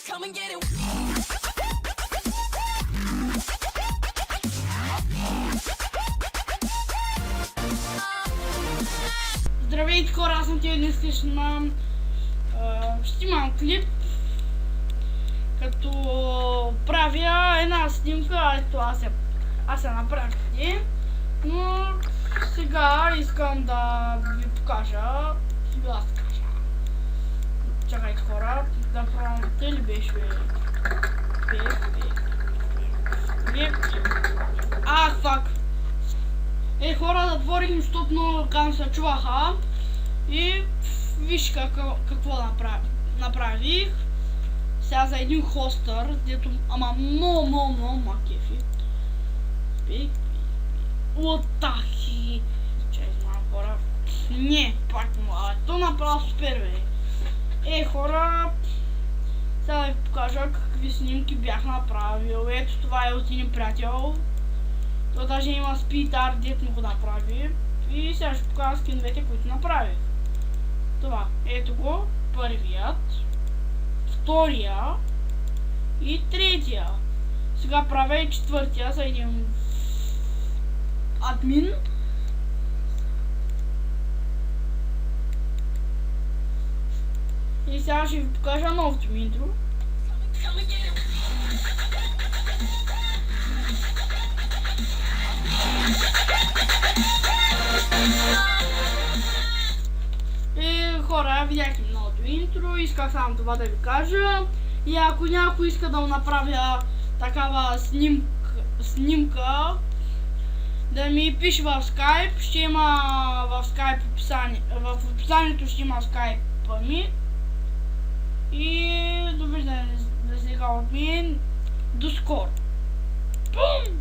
Come and get it. Здравейте хора, аз съм Тио, днес ще снимам клип, като правя една снимка, ето аз я направих, но сега искам да ви покажа, чакайте хора, да пробвам, те ли беше фак. Хора, затворих, защото много кам се чуваха и виж какво направих. Сега за един хостър, дето много макефи. Отахи. Чай, знам хора. Не, пак то направо супер бе. Хора, сега да ви покажа какви снимки бях направил. Ето това е от един приятел. То даже има спид-арт, дет му го направи. И сега ще покажа скиновете, които направих. Това. Ето го. Първият. Втория. И третия. Сега правя и четвъртия за един админ. И сега ще ви покажа новото ми интро. Хора, видяхте новото интро, исках само това да ви кажа. И ако някой иска да му направя такава снимка, да ми пише в Skype, ще има в Skype описание, в описанието ще има Skype ми. И довиждане за сега от мен, до скоро. Бум!